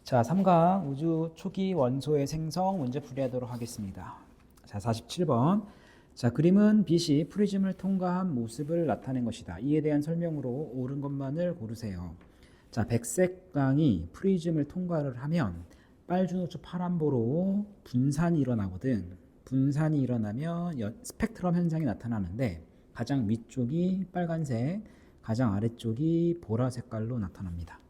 자, 3강 우주 초기 원소의 생성 문제 풀이하도록 하겠습니다. 자, 47번. 자, 그림은 빛이 프리즘을 통과한 모습을 나타낸 것이다. 이에 대한 설명으로 옳은 것만을 고르세요. 자, 백색광이 프리즘을 통과를 하면 빨주노초 파란보로 분산이 일어나거든. 분산이 일어나면 스펙트럼 현상이 나타나는데 가장 위쪽이 빨간색, 가장 아래쪽이 보라 색깔로 나타납니다.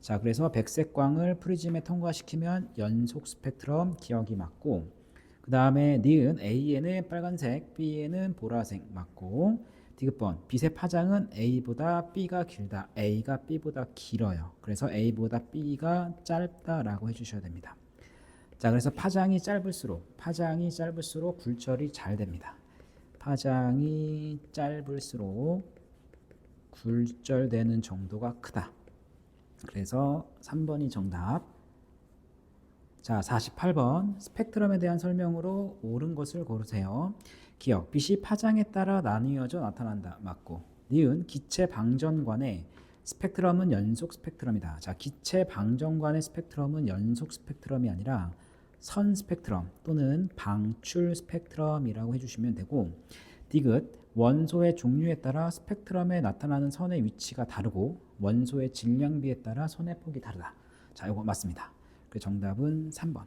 자, 그래서 백색광을 프리즘에 통과시키면 연속 스펙트럼 기억이 맞고, 그 다음에 니은 A에는 빨간색, B에는 보라색 맞고, 디귿번 빛의 파장은 A보다 B가 길다. A가 B보다 길어요. 그래서 A보다 B가 짧다라고 해주셔야 됩니다. 자, 그래서 파장이 짧을수록 굴절이 잘 됩니다. 파장이 짧을수록 굴절되는 정도가 크다. 그래서 3번이 정답. 자, 48번. 스펙트럼에 대한 설명으로 옳은 것을 고르세요. 기억, 빛이 파장에 따라 나뉘어져 나타난다. 맞고. 니은, 기체 방전관의 스펙트럼은 연속 스펙트럼이다. 자, 기체 방전관의 스펙트럼은 연속 스펙트럼이 아니라 선 스펙트럼 또는 방출 스펙트럼이라고 해주시면 되고, 디귿, 원소의 종류에 따라 스펙트럼에 나타나는 선의 위치가 다르고 원소의 질량비에 따라 선의 폭이 다르다. 자, 이거 맞습니다. 그 정답은 3번.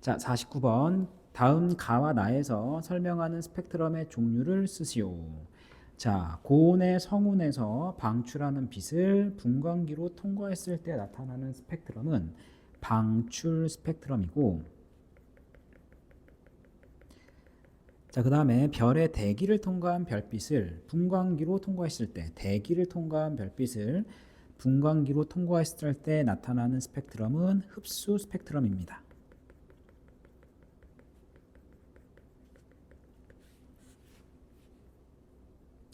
자, 49번. 다음 가와 나에서 설명하는 스펙트럼의 종류를 쓰시오. 자, 고온의 성운에서 방출하는 빛을 분광기로 통과했을 때 나타나는 스펙트럼은 방출 스펙트럼이고, 자, 그 다음에 별의 대기를 통과한 별빛을 분광기로 통과했을 때, 대기를 통과한 별빛을 분광기로 통과했을 때 나타나는 스펙트럼은 흡수 스펙트럼입니다.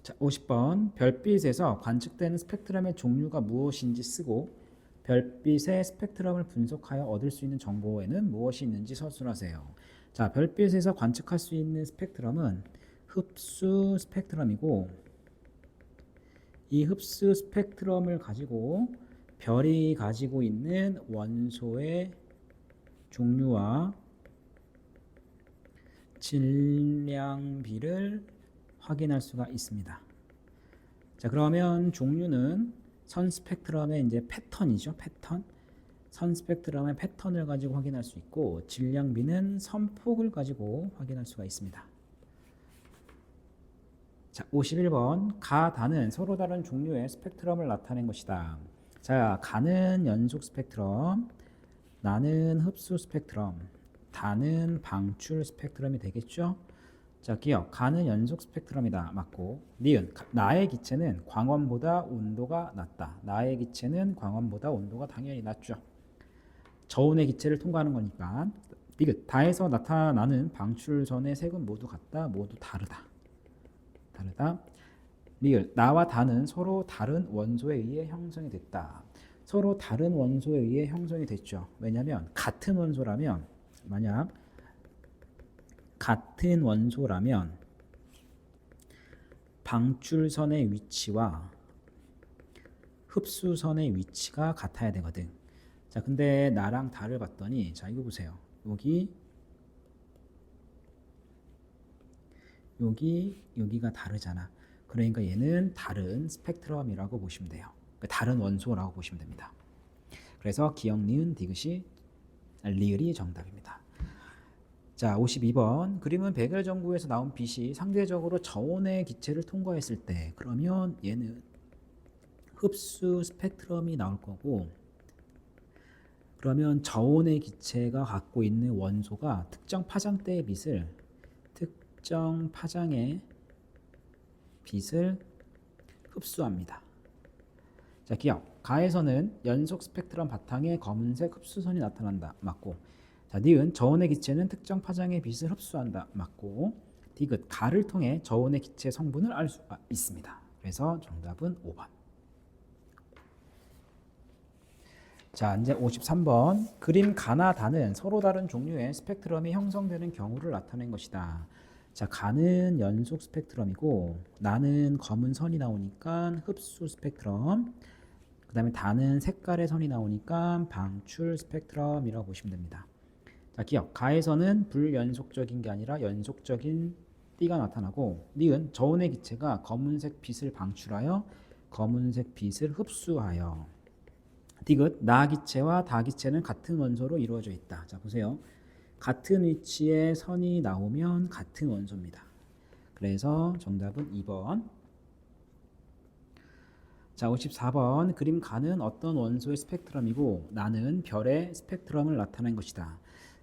자, 50번. 별빛에서 관측되는 스펙트럼의 종류가 무엇인지 쓰고 별빛의 스펙트럼을 분석하여 얻을 수 있는 정보에는 무엇이 있는지 서술하세요. 자, 별빛에서 관측할 수 있는 스펙트럼은 흡수 스펙트럼이고, 이 흡수 스펙트럼을 가지고 별이 가지고 있는 원소의 종류와 질량비를 확인할 수가 있습니다. 자, 그러면 종류는 선 스펙트럼의 이제 패턴이죠. 패턴. 선 스펙트럼의 패턴을 가지고 확인할 수 있고, 질량비는 선폭을 가지고 확인할 수가 있습니다. 자, 51번. 가, 다는 서로 다른 종류의 스펙트럼을 나타낸 것이다. 자, 가는 연속 스펙트럼, 나는 흡수 스펙트럼, 다는 방출 스펙트럼이 되겠죠? 자, 기억, 가는 연속 스펙트럼이다. 맞고, 니은, 나의 기체는 광원보다 온도가 낮다. 나의 기체는 광원보다 온도가 당연히 낮죠. 저온의 기체를 통과하는 거니까. 디귿, 다에서 나타나는 방출선의 색은 모두 같다. 모두 다르다. 다르다. 리을, 나와 다는 서로 다른 원소에 의해 형성이 됐다. 서로 다른 원소에 의해 형성이 됐죠. 왜냐하면 같은 원소라면, 만약 같은 원소라면 방출선의 위치와 흡수선의 위치가 같아야 되거든. 자, 근데 나랑 달을 봤더니, 자, 이거 보세요. 여기가 다르잖아. 그러니까 얘는 다른 스펙트럼이라고 보시면 돼요. 그러니까 다른 원소라고 보시면 됩니다. 그래서 기억, 니은, 디귿이 리을이 정답입니다. 자, 52번. 그림은 백열전구에서 나온 빛이 상대적으로 저온의 기체를 통과했을 때, 그러면 얘는 흡수 스펙트럼이 나올 거고, 그러면 저온의 기체가 갖고 있는 원소가 특정 파장대의 특정 파장의 빛을 흡수합니다. 자, 기억. 가에서는 연속 스펙트럼 바탕에 검은색 흡수선이 나타난다. 맞고. 자, 니은, 저온의 기체는 특정 파장의 빛을 흡수한다. 맞고. 디귿, 가를 통해 저온의 기체 성분을 알 수가 있습니다. 그래서 정답은 5번. 자, 이제 53번. 그림 가나 다는 서로 다른 종류의 스펙트럼이 형성되는 경우를 나타낸 것이다. 자, 가는 연속 스펙트럼이고, 나는 검은 선이 나오니까 흡수 스펙트럼, 그 다음에 다는 색깔의 선이 나오니까 방출 스펙트럼이라고 보시면 됩니다. 자, 기억. 가에서는 불연속적인 게 아니라 연속적인 띠가 나타나고, 니은 저온의 기체가 검은색 빛을 방출하여 검은색 빛을 흡수하여. 디귿 나 기체와 다 기체는 같은 원소로 이루어져 있다. 자, 보세요. 같은 위치에 선이 나오면 같은 원소입니다. 그래서 정답은 2번. 자, 54번. 그림 가는 어떤 원소의 스펙트럼이고 나는 별의 스펙트럼을 나타낸 것이다.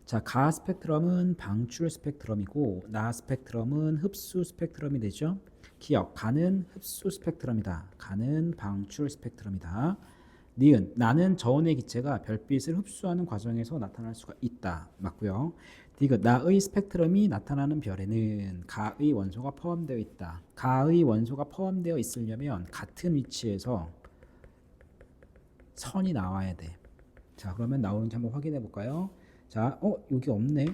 자, 가 스펙트럼은 방출 스펙트럼이고 나 스펙트럼은 흡수 스펙트럼이 되죠. 기억. 가는 흡수 스펙트럼이다. 가는 방출 스펙트럼이다. 니은 나는 저온의 기체가 별빛을 흡수하는 과정에서 나타날 수가 있다. 맞고요. 디귿 나의 스펙트럼이 나타나는 별에는 가의 원소가 포함되어 있다. 가의 원소가 포함되어 있으려면 같은 위치에서 선이 나와야 돼. 자, 그러면 나오는지 한번 확인해 볼까요? 자, 여기 없네.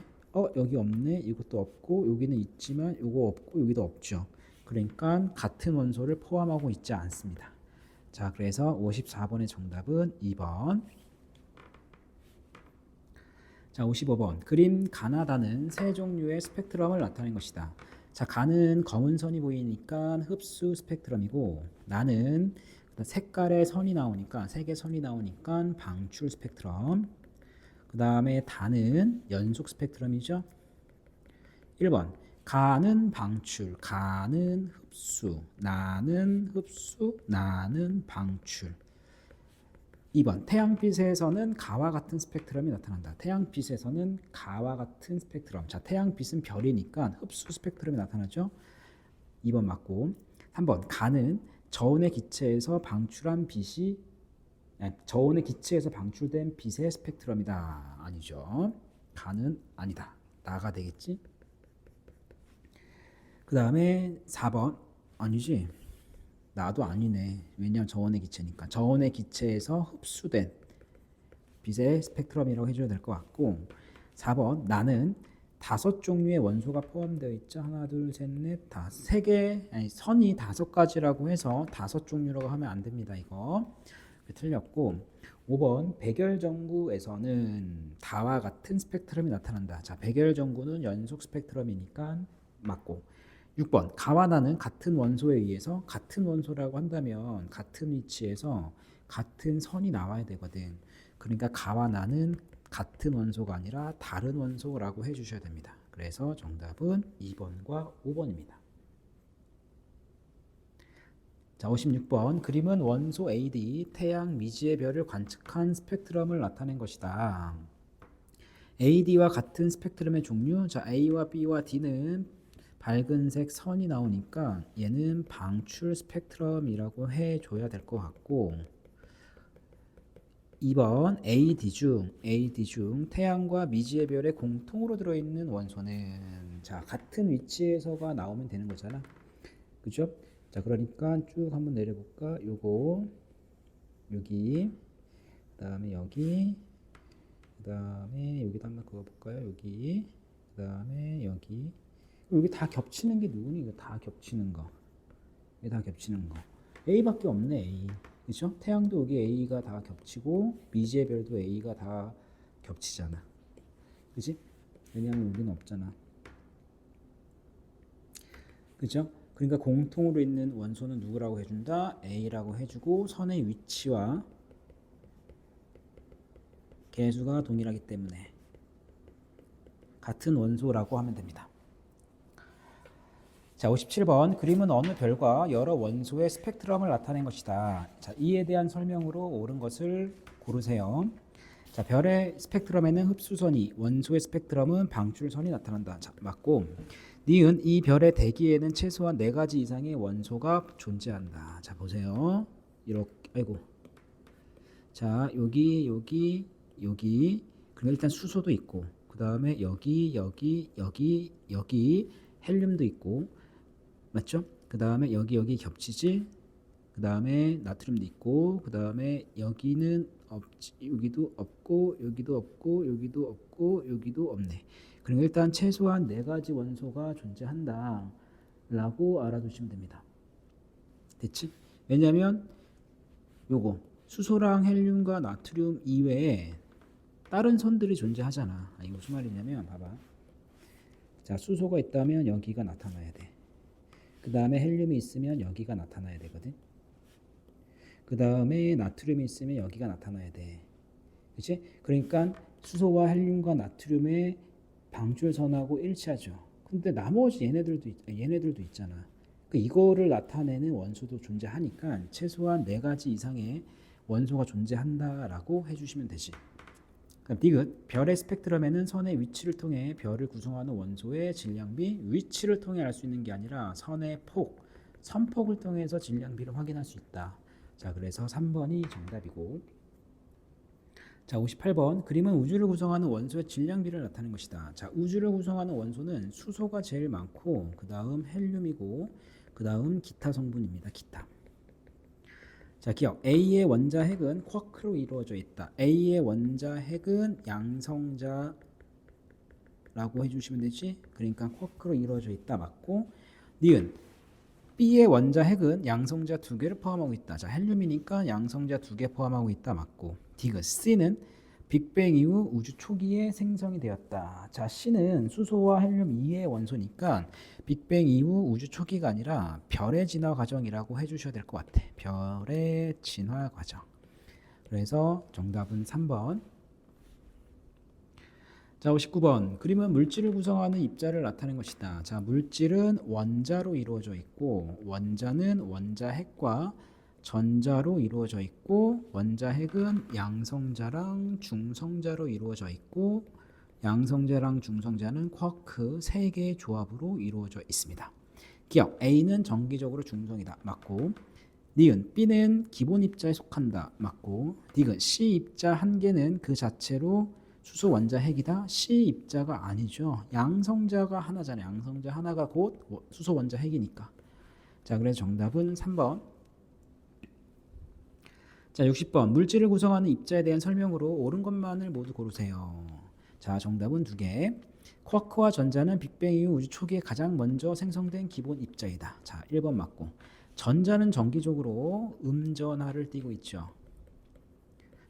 여기 없네. 이것도 없고 여기는 있지만 이거 없고 여기도 없죠. 그러니까 같은 원소를 포함하고 있지 않습니다. 자, 그래서 54번의 정답은 2번. 자, 55번. 그림 가나다는 세 종류의 스펙트럼을 나타낸 것이다. 자, 가는 검은 선이 보이니까 흡수 스펙트럼이고 나는 색깔의 선이 나오니까 색의 선이 나오니까 방출 스펙트럼. 그 다음에 다는 연속 스펙트럼이죠. 1번. 가는 방출, 가는 흡수, 나는 흡수, 나는 방출. 2번. 태양빛에서는 가와 같은 스펙트럼이 나타난다. 태양빛에서는 가와 같은 스펙트럼. 자, 태양빛은 별이니까 흡수 스펙트럼이 나타나죠. 2번 맞고. 3번. 가는 저온의 기체에서 방출한 빛이 저온의 기체에서 방출된 빛의 스펙트럼이다. 아니죠. 가는 아니다. 나가 되겠지. 그 다음에 4번. 아니지. 나도 아니네. 왜냐하면 저온의 기체니까. 저온의 기체에서 흡수된 빛의 스펙트럼이라고 해줘야 될 것 같고, 4번. 나는 5종류의 원소가 포함되어 있죠. 하나, 둘, 셋, 넷, 다. 선이 5가지라고 해서 5종류라고 하면 안 됩니다. 이거 틀렸고, 5번. 백열전구에서는 다와 같은 스펙트럼이 나타난다. 자, 백열전구는 연속 스펙트럼이니까 맞고. 6번. 가와 나는 같은 원소에 의해서 같은 원소라고 한다면 같은 위치에서 같은 선이 나와야 되거든. 그러니까 가와 나는 같은 원소가 아니라 다른 원소라고 해주셔야 됩니다. 그래서 정답은 2번과 5번입니다. 자, 56번. 그림은 원소 AD, 태양 미지의 별을 관측한 스펙트럼을 나타낸 것이다. AD와 같은 스펙트럼의 종류. 자, A와 B와 D는 밝은색 선이 나오니까 얘는 방출 스펙트럼이라고 해줘야 될 것 같고, 2번 AD 중 태양과 미지의 별에 공통으로 들어있는 원소는, 자, 같은 위치에서가 나오면 되는 거잖아. 그죠? 자, 그러니까 쭉 한번 내려볼까? 요거 여기, 그 다음에 여기, 그 다음에 여기도 한번 그어볼까요? 여기, 그 다음에 여기 다 겹치는 게 누구니? 이거 다 겹치는 거. 이게 다 겹치는 거. A밖에 없네, A. 그죠? 태양도 여기 A가 다 겹치고 미지의 별도 A가 다 겹치잖아. 그지? 왜냐하면 여기는 없잖아. 그죠? 그러니까 공통으로 있는 원소는 누구라고 해준다? A라고 해주고 선의 위치와 개수가 동일하기 때문에 같은 원소라고 하면 됩니다. 자, 57번. 그림은 어느 별과 여러 원소의 스펙트럼을 나타낸 것이다. 자, 이에 대한 설명으로 옳은 것을 고르세요. 자, 별의 스펙트럼에는 흡수선이, 원소의 스펙트럼은 방출선이 나타난다. 자, 맞고. 니은 이 별의 대기에는 최소한 4가지 이상의 원소가 존재한다. 자, 보세요. 이렇게, 아이고. 자, 여기. 그럼 일단 수소도 있고, 그 다음에 여기 헬륨도 있고, 맞죠? 그 다음에 여기 겹치지. 그 다음에 나트륨도 있고, 그 다음에 여기는 없지, 여기도 없고, 여기도 없고, 여기도 없고, 여기도 없네. 그럼 일단 최소한 4가지 원소가 존재한다 라고 알아두시면 됩니다. 됐지? 왜냐면 요거 수소랑 헬륨과 나트륨 이외에 다른 선들이 존재하잖아. 이거 무슨 말이냐면 봐봐. 자, 수소가 있다면 여기가 나타나야 돼. 그 다음에 헬륨이 있으면 여기가 나타나야 되거든. 그 다음에 나트륨이 있으면 여기가 나타나야 돼. 그치? 그러니까 수소와 헬륨과 나트륨의 방출선하고 일치하죠. 근데 나머지 얘네들도 있잖아. 이거를 나타내는 원소도 존재하니까 최소한 4가지 이상의 원소가 존재한다라고 해주시면 되지. 그럼 디귿, 별의 스펙트럼에는 선의 위치를 통해 별을 구성하는 원소의 질량비, 위치를 통해 알 수 있는 게 아니라 선의 폭, 선폭을 통해서 질량비를 확인할 수 있다. 자, 그래서 3번이 정답이고, 자, 58번, 그림은 우주를 구성하는 원소의 질량비를 나타내는 것이다. 자, 우주를 구성하는 원소는 수소가 제일 많고 그 다음 헬륨이고 그 다음 기타 성분입니다. 기타. 자, 기억. A의 원자 핵은 쿼크로 이루어져 있다. A의 원자 핵은 양성자라고 해주시면 되지. 그러니까 쿼크로 이루어져 있다. 맞고. 니은. B의 원자 핵은 양성자 2개를 포함하고 있다. 자, 헬륨이니까 양성자 2개 포함하고 있다. 맞고. 디귿. C는 빅뱅 이후 우주 초기에 생성이 되었다. 자, C는 수소와 헬륨 이외의 원소니까 빅뱅 이후 우주 초기가 아니라 별의 진화 과정이라고 해주셔야 될 것 같아. 별의 진화 과정. 그래서 정답은 3번. 자, 59번. 그림은 물질을 구성하는 입자를 나타낸 것이다. 자, 물질은 원자로 이루어져 있고 원자는 원자 핵과 전자로 이루어져 있고 원자 핵은 양성자랑 중성자로 이루어져 있고 양성자랑 중성자는 쿼크 3개의 조합으로 이루어져 있습니다. 기억. A는 정기적으로 중성이다. 맞고. 니은. B는 기본 입자에 속한다. 맞고. 디귿. C 입자 한 개는 그 자체로 수소 원자 핵이다. C 입자가 아니죠. 양성자가 하나잖아요. 양성자 하나가 곧 수소 원자 핵이니까. 자, 그래서 정답은 3번. 자, 60번. 물질을 구성하는 입자에 대한 설명으로 옳은 것만을 모두 고르세요. 자, 정답은 2개. 쿼크와 전자는 빅뱅 이후 우주 초기에 가장 먼저 생성된 기본 입자이다. 자, 1번 맞고. 전자는 정기적으로 음전하를 띠고 있죠.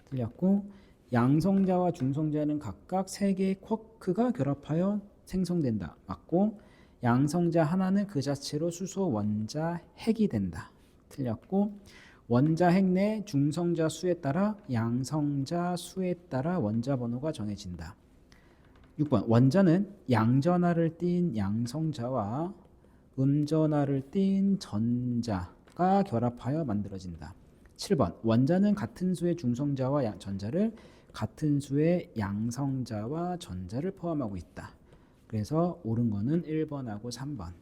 틀렸고. 양성자와 중성자는 각각 3개의 쿼크가 결합하여 생성된다. 맞고. 양성자 하나는 그 자체로 수소 원자 핵이 된다. 틀렸고. 원자 핵 내 중성자 수에 따라 양성자 수에 따라 원자 번호가 정해진다. 6번. 원자는 양전하를 띤 양성자와 음전하를 띤 전자가 결합하여 만들어진다. 7번. 원자는 같은 수의 중성자와 전자를 같은 수의 양성자와 전자를 포함하고 있다. 그래서 옳은 거는 1번하고 3번.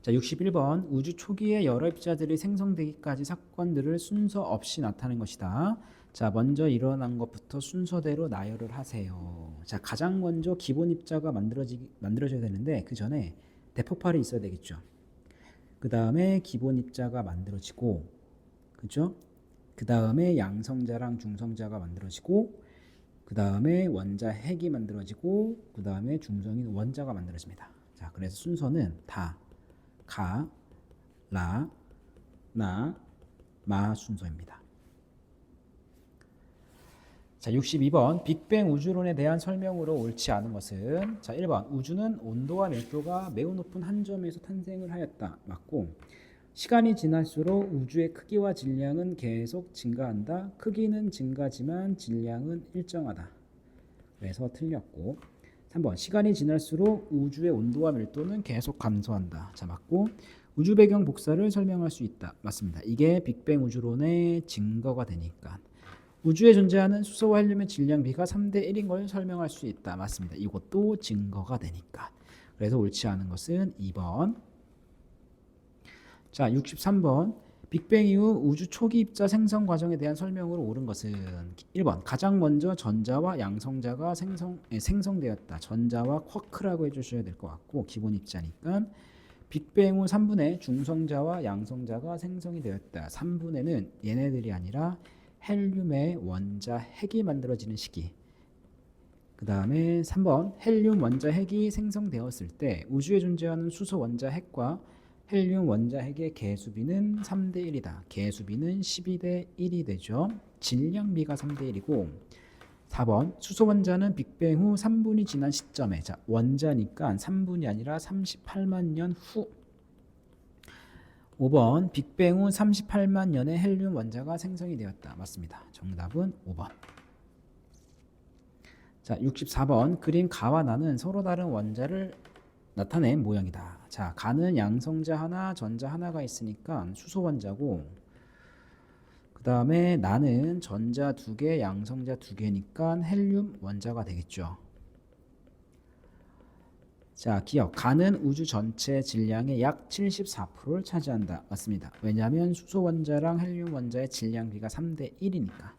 자, 61번. 우주 초기에 여러 입자들이 생성되기까지 사건들을 순서 없이 나타낸 것이다. 자, 먼저 일어난 것부터 순서대로 나열을 하세요. 자, 가장 먼저 기본 입자가 만들어져야 되는데 그 전에 대폭발이 있어야 되겠죠. 그 다음에 기본 입자가 만들어지고, 그죠? 그 다음에 양성자랑 중성자가 만들어지고, 그 다음에 원자 핵이 만들어지고, 그 다음에 중성인 원자가 만들어집니다. 자, 그래서 순서는 다 가, 라, 나, 마 순서입니다. 자, 62번. 빅뱅 우주론에 대한 설명으로 옳지 않은 것은, 자, 1번. 우주는 온도와 밀도가 매우 높은 한 점에서 탄생을 하였다. 맞고. 시간이 지날수록 우주의 크기와 질량은 계속 증가한다. 크기는 증가지만 질량은 일정하다. 그래서 틀렸고. 3번. 시간이 지날수록 우주의 온도와 밀도는 계속 감소한다. 자, 맞고. 우주 배경 복사를 설명할 수 있다. 맞습니다. 이게 빅뱅 우주론의 증거가 되니까. 우주에 존재하는 수소와 헬륨의 질량비가 3대 1인 걸 설명할 수 있다. 맞습니다. 이것도 증거가 되니까. 그래서 옳지 않은 것은 2번. 자, 63번. 빅뱅 이후 우주 초기 입자 생성 과정에 대한 설명으로 옳은 것은 1번. 가장 먼저 전자와 양성자가 생성되었다. 전자와 쿼크라고 해주셔야 될 것 같고 기본 입자니까. 빅뱅 후 3분의 중성자와 양성자가 생성이 되었다. 3분의는 얘네들이 아니라 헬륨의 원자 핵이 만들어지는 시기. 그 다음에 3번. 헬륨 원자 핵이 생성되었을 때 우주에 존재하는 수소 원자 핵과 헬륨 원자핵의 개수비는 3대 1이다. 개수비는 12대 1이 되죠. 질량비가 3대 1이고 4번 수소 원자는 빅뱅 후 3분이 지난 시점에 자 원자니까 3분이 아니라 38만 년 후 5번 빅뱅 후 38만 년에 헬륨 원자가 생성이 되었다. 맞습니다. 정답은 5번. 자 64번 그림 가와 나는 서로 다른 원자를 나타낸 모양이다. 자 가는 양성자 하나 전자 하나가 있으니까 수소 원자고 그 다음에 나는 전자 2개 양성자 2개니까 헬륨 원자가 되겠죠. 자 기억 가는 우주 전체 질량의 약 74%를 차지한다. 맞습니다. 왜냐하면 수소 원자랑 헬륨 원자의 질량비가 3대 1이니까.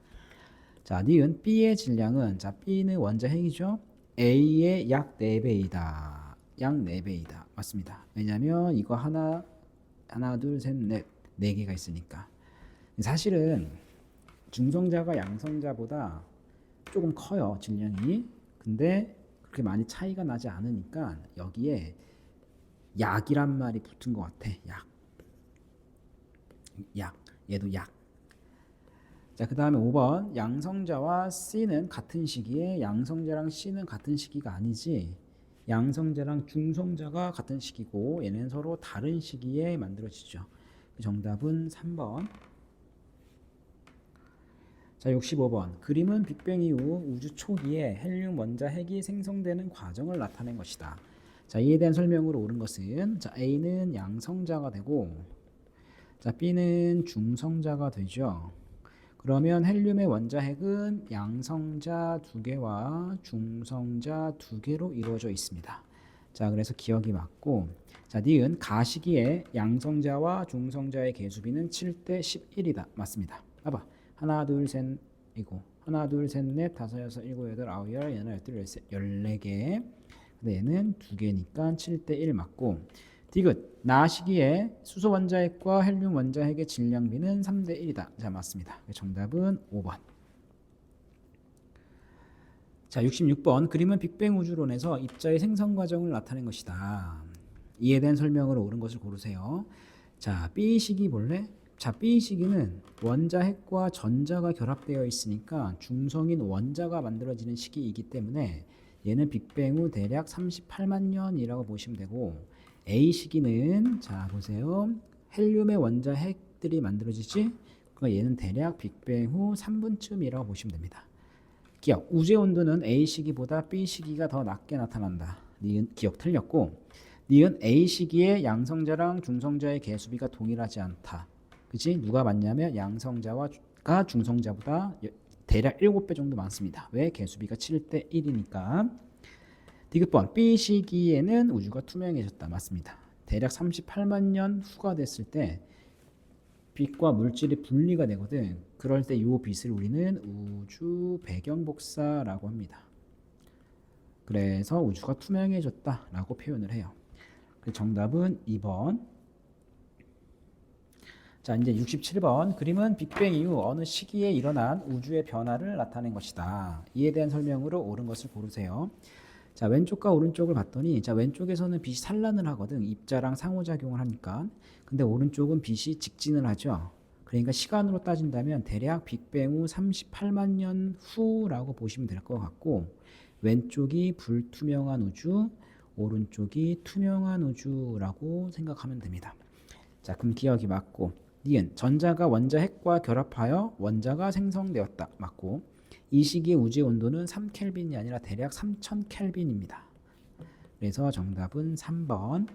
자 니은 B의 질량은 자 B는 원자핵이죠. A의 약 4배이다. 약 4배이다. 맞습니다. 왜냐하면 이거 하나 둘 셋 넷 4개가 있으니까. 사실은 중성자가 양성자보다 조금 커요. 질량이. 근데 그렇게 많이 차이가 나지 않으니까 여기에 약이란 말이 붙은 것 같아. 약. 얘도 약. 자, 그 다음에 5번 양성자와 C는 같은 시기에 양성자랑 C는 같은 시기가 아니지. 양성자랑 중성자가 같은 시기고 얘는 서로 다른 시기에 만들어지죠. 정답은 3번. 자 65번 그림은 빅뱅 이후 우주 초기에 헬륨 원자핵이 생성되는 과정을 나타낸 것이다. 자 이에 대한 설명으로 옳은 것은 자 A는 양성자가 되고 자 B는 중성자가 되죠. 그러면 헬륨의 원자핵은 양성자 2개와 중성자 2개로 이루어져 있습니다. 자 그래서 기억이 맞고 자 니은 가시기에 양성자와 중성자의 개수비는 7대 11이다. 맞습니다. 봐봐. 하나 둘셋이고 하나 둘셋넷 다섯 여섯 일곱 여덟 아홉 열 열하나 열둘 열셋 14개. 근데 얘는 2개니까 7대 1 맞고 디귿 나 시기에 수소 원자핵과 헬륨 원자핵의 질량비는 3대 1이다. 자 맞습니다. 정답은 5번. 자 66번 그림은 빅뱅 우주론에서 입자의 생성 과정을 나타낸 것이다. 이에 대한 설명으로 옳은 것을 고르세요. 자 B 시기 볼래? 자 B 시기는 원자핵과 전자가 결합되어 있으니까 중성인 원자가 만들어지는 시기이기 때문에 얘는 빅뱅 후 대략 38만 년이라고 보시면 되고 A 시기는 자 보세요. 헬륨의 원자핵들이 만들어지지? 그러니까 얘는 대략 빅뱅 후 3분쯤이라고 보시면 됩니다. 기억 우주의 온도는 A 시기보다 B 시기가 더 낮게 나타난다. 니은 기억 틀렸고 니은 A 시기에 양성자랑 중성자의 개수비가 동일하지 않다. 그치? 누가 맞냐면 양성자가 중성자보다 대략 7배 정도 많습니다. 왜? 개수비가 7대 1이니까. 디귿번 B 시기에는 우주가 투명해졌다. 맞습니다. 대략 38만 년 후가 됐을 때 빛과 물질이 분리가 되거든. 그럴 때 이 빛을 우리는 우주 배경 복사라고 합니다. 그래서 우주가 투명해졌다라고 표현을 해요. 정답은 2번. 자 이제 67번 그림은 빅뱅 이후 어느 시기에 일어난 우주의 변화를 나타낸 것이다. 이에 대한 설명으로 옳은 것을 고르세요. 자 왼쪽과 오른쪽을 봤더니 자 왼쪽에서는 빛이 산란을 하거든. 입자랑 상호작용을 하니까. 근데 오른쪽은 빛이 직진을 하죠. 그러니까 시간으로 따진다면 대략 빅뱅 후 38만 년 후라고 보시면 될 것 같고 왼쪽이 불투명한 우주, 오른쪽이 투명한 우주라고 생각하면 됩니다. 자 그럼 기억이 맞고 니은 전자가 원자핵과 결합하여 원자가 생성되었다. 맞고 이 시기의 우주의 온도는 3켈빈이 아니라 대략 3000켈빈입니다. 그래서 정답은 3번.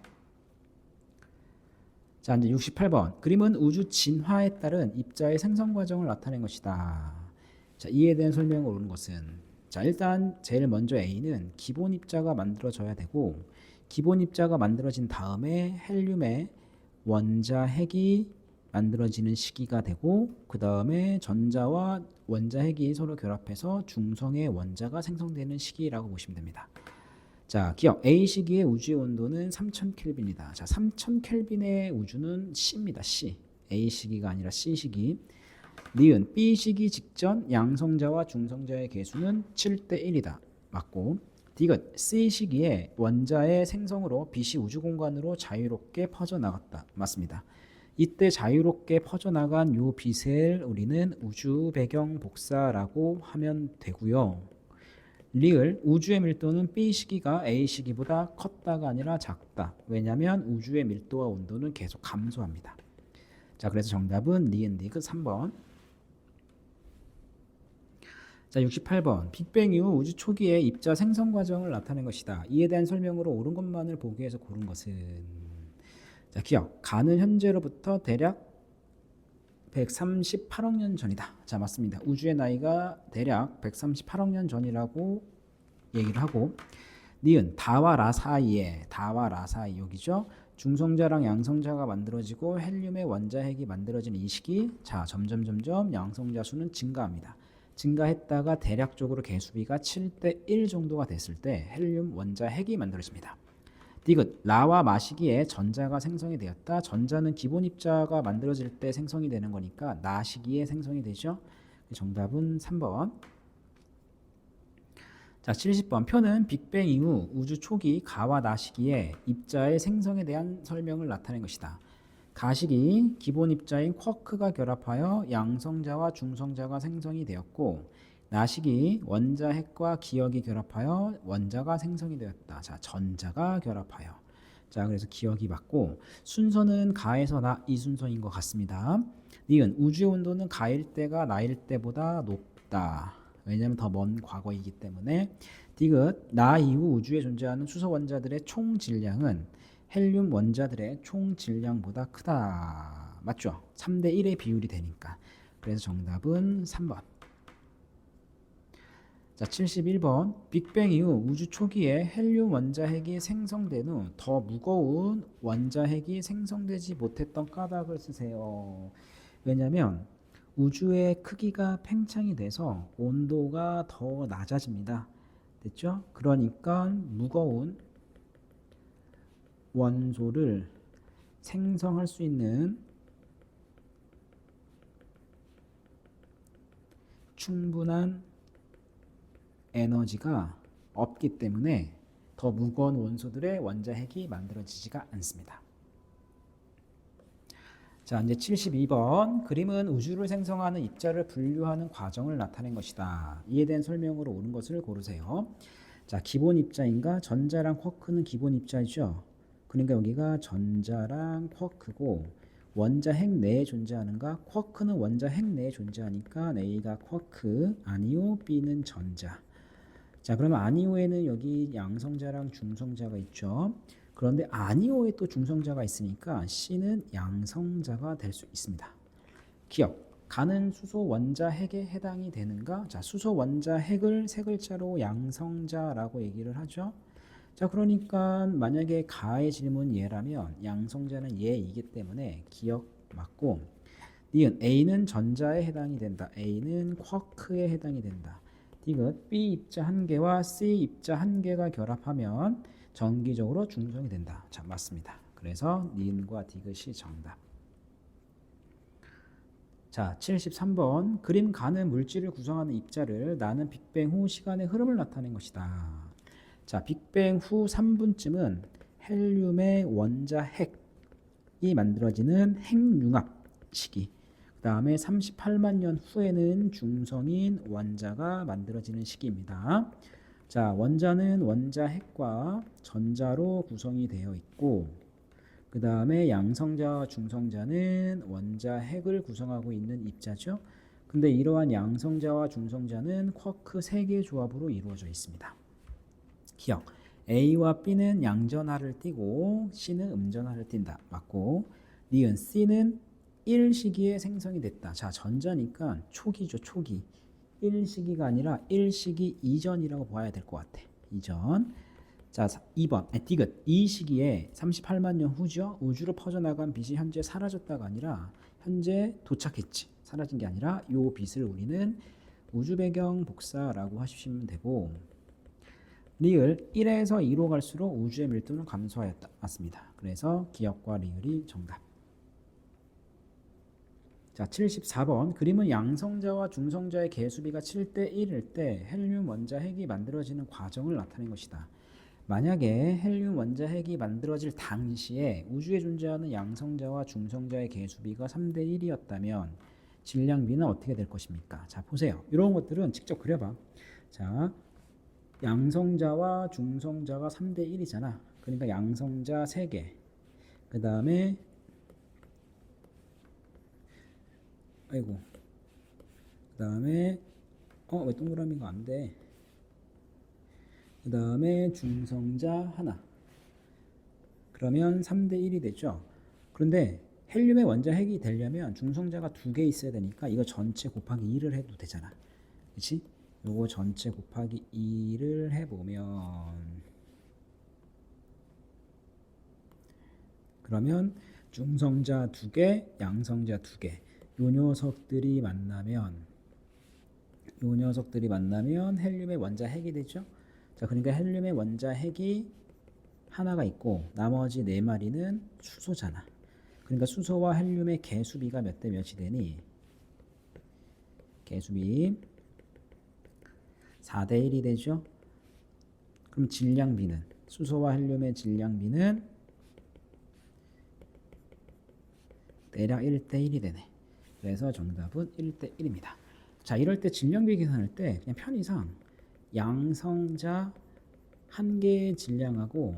자 이제 68번 그림은 우주 진화에 따른 입자의 생성 과정을 나타낸 것이다. 자 이에 대한 설명을 옳은 것은 자 일단 제일 먼저 A는 기본 입자가 만들어져야 되고 기본 입자가 만들어진 다음에 헬륨의 원자핵이 만들어지는 시기가 되고 그 다음에 전자와 원자핵이 서로 결합해서 중성의 원자가 생성되는 시기라고 보시면 됩니다. 자 기억 A 시기의 우주의 온도는 3000켈빈이다. 자 3000켈빈의 우주는 C입니다. C. A 시기가 아니라 C 시기. 니은 B 시기 직전 양성자와 중성자의 개수는 7대 1이다. 맞고 디귿 C 시기에 원자의 생성으로 빛이 우주 공간으로 자유롭게 퍼져나갔다. 맞습니다. 이때 자유롭게 퍼져나간 요 빛을 우리는 우주 배경 복사라고 하면 되고요. 리을 우주의 밀도는 B 시기가 A 시기보다 컸다가 아니라 작다. 왜냐하면 우주의 밀도와 온도는 계속 감소합니다. 자, 그래서 정답은 니은 디귿 3번. 자, 68번. 빅뱅 이후 우주 초기의 입자 생성 과정을 나타낸 것이다. 이에 대한 설명으로 옳은 것만을 보기 위해서 고른 것은? 자, 기억. 가는 현재로부터 대략 138억 년 전이다. 자, 맞습니다. 우주의 나이가 대략 138억 년 전이라고 얘기를 하고, 니은 다와 라 사이에, 다와 라 사이 여기죠. 중성자랑 양성자가 만들어지고 헬륨의 원자핵이 만들어지는 이 시기, 자, 점점 양성자 수는 증가합니다. 증가했다가 대략적으로 개수비가 7대 1 정도가 됐을 때 헬륨 원자핵이 만들어집니다. 디귿 라와 마 시기에 전자가 생성이 되었다. 전자는 기본 입자가 만들어질 때 생성이 되는 거니까 나 시기에 생성이 되죠. 정답은 3번. 자, 70번. 표는 빅뱅 이후 우주 초기 가와 나 시기에 입자의 생성에 대한 설명을 나타낸 것이다. 가 시기 기본 입자인 쿼크가 결합하여 양성자와 중성자가 생성이 되었고, 나 시기 원자핵과 기역이 결합하여 원자가 생성이 되었다. 자, 전자가 결합하여. 자, 그래서 기역이 맞고, 순서는 가에서 나 이 순서인 것 같습니다. 니은 우주의 온도는 가일 때가 나일 때보다 높다. 왜냐하면 더 먼 과거이기 때문에. 디귿 나 이후 우주에 존재하는 수소 원자들의 총 질량은 헬륨 원자들의 총 질량보다 크다. 맞죠? 3대 1의 비율이 되니까. 그래서 정답은 3번. 자, 71번. 빅뱅 이후 우주 초기에 헬륨 원자핵이 생성된 후 더 무거운 원자핵이 생성되지 못했던 까닭을 쓰세요. 왜냐하면 우주의 크기가 팽창이 돼서 온도가 더 낮아집니다. 됐죠? 그러니까 무거운 원소를 생성할 수 있는 충분한 에너지가 없기 때문에 더 무거운 원소들의 원자핵이 만들어지지가 않습니다. 자, 이제 72번. 그림은 우주를 생성하는 입자를 분류하는 과정을 나타낸 것이다. 이에 대한 설명으로 옳은 것을 고르세요. 자, 기본 입자인가? 전자랑 쿼크는 기본 입자죠. 그러니까 여기가 전자랑 쿼크고, 원자핵 내에 존재하는가? 쿼크는 원자핵 내에 존재하니까 A가 쿼크, 아니오, B는 전자. 자, 그러면 아니오에는 여기 양성자랑 중성자가 있죠. 그런데 아니오에 또 중성자가 있으니까 C는 양성자가 될 수 있습니다. 기억. 가는 수소 원자핵에 해당이 되는가? 자, 수소 원자핵을 세 글자로 양성자라고 얘기를 하죠. 자, 그러니까 만약에 가의 질문 예라면 양성자는 예이기 때문에 기억 맞고, 니은 A는 전자에 해당이 된다. A는 쿼크에 해당이 된다. 디귿 B 입자 한 개와 C 입자 한 개가 결합하면 정기적으로 중성이 된다. 자, 맞습니다. 그래서 니은과 디귿이 정답. 자, 73번. 그림 가는 물질을 구성하는 입자를 나는 빅뱅 후 시간의 흐름을 나타낸 것이다. 자, 빅뱅 후 3분쯤은 헬륨의 원자핵이 만들어지는 핵융합 시기. 그 다음에 38만 년 후에는 중성인 원자가 만들어지는 시기입니다. 자, 원자는 원자핵과 전자로 구성이 되어 있고, 그 다음에 양성자와 중성자는 원자핵을 구성하고 있는 입자죠. 근데 이러한 양성자와 중성자는 쿼크 3개의 조합으로 이루어져 있습니다. 기억. A와 B는 양전하를 띠고 C는 음전하를 띈다. 맞고, 니은 C는 1시기에 생성이 됐다. 자, 전자니까 초기죠, 초기. 1시기가 아니라 1시기 이전이라고 봐야 될 것 같아. 이전. 자, 2번. 디귿. 이 시기에 38만 년 후죠. 우주로 퍼져나간 빛이 현재 사라졌다가 아니라 현재 도착했지. 사라진 게 아니라 요 빛을 우리는 우주 배경 복사라고 하시면 되고, 리을 1에서 2로 갈수록 우주의 밀도는 감소하였다. 맞습니다. 그래서 기역과 리을이 정답. 자, 74번. 그림은 양성자와 중성자의 개수비가 7대 1일 때 헬륨 원자 핵이 만들어지는 과정을 나타낸 것이다. 만약에 헬륨 원자 핵이 만들어질 당시에 우주에 존재하는 양성자와 중성자의 개수비가 3대 1이었다면 질량비는 어떻게 될 것입니까? 자, 보세요. 이런 것들은 직접 그려봐. 자, 양성자와 중성자가 3대 1이잖아. 그러니까 양성자 3개. 그 다음에 아이고. 그 다음에 왜 동그라미가 안 돼? 그 다음에 중성자 하나. 그러면 3대 1이 되죠. 그런데 헬륨의 원자 핵이 되려면 중성자가 2개 있어야 되니까 이거 전체 곱하기 2를 해도 되잖아. 그치? 요거 전체 곱하기 2를 해보면 그러면 중성자 2개, 양성자 2개 요 녀석들이 만나면 헬륨의 원자 핵이 되죠. 자, 그러니까 헬륨의 원자 핵이 하나가 있고 나머지 4마리는 수소잖아. 그러니까 수소와 헬륨의 개수비가 몇 대 몇이 되니? 개수비 4대 1이 되죠. 그럼 질량비는 수소와 헬륨의 질량비는 대략 1대 1이 되네. 그래서 정답은 1대 1입니다. 자, 이럴 때 질량비 계산할 때 그냥 편의상 양성자 한 개의 질량하고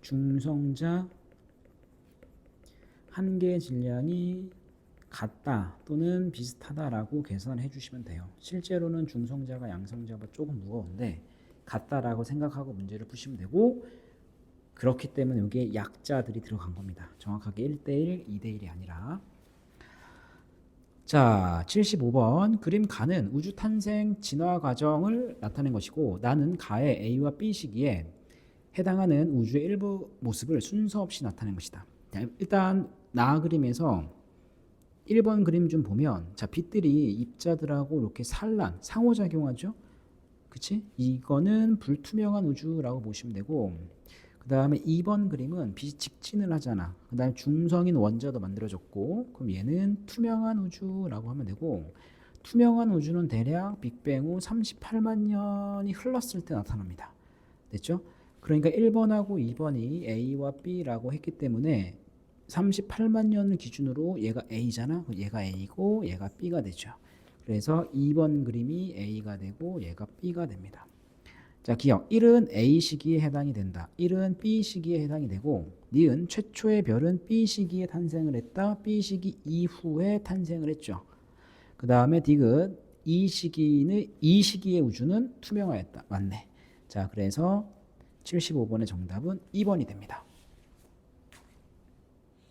중성자 한 개의 질량이 같다 또는 비슷하다라고 계산해 주시면 돼요. 실제로는 중성자가 양성자보다 조금 무거운데 같다라고 생각하고 문제를 푸시면 되고, 그렇기 때문에 여기에 약자들이 들어간 겁니다. 정확하게 1대1, 2대1이 아니라. 자, 75번. 그림 가는 우주 탄생 진화 과정을 나타낸 것이고 나는 가의 A와 B 시기에 해당하는 우주의 일부 모습을 순서 없이 나타낸 것이다. 일단 나 그림에서 1번 그림 좀 보면, 자, 빛들이 입자들하고 이렇게 상호작용하죠. 그치? 이거는 불투명한 우주라고 보시면 되고, 그 다음에 2번 그림은 빛이 직진을 하잖아. 그 다음에 중성인 원자도 만들어졌고, 그럼 얘는 투명한 우주라고 하면 되고, 투명한 우주는 대략 빅뱅 후 38만 년이 흘렀을 때 나타납니다. 됐죠? 그러니까 1번하고 2번이 A와 B라고 했기 때문에 38만 년을 기준으로 얘가 A잖아. 얘가 A고 얘가 B가 되죠. 그래서 2번 그림이 A가 되고 얘가 B가 됩니다. 자, 기억. 1은 A 시기에 해당이 된다. 1은 B 시기에 해당이 되고, 니은 최초의 별은 B 시기에 탄생을 했다. B 시기 이후에 탄생을 했죠. 그 다음에 디귿 이 시기의 우주는 투명하였다. 맞네. 자, 그래서 75번의 정답은 2번이 됩니다.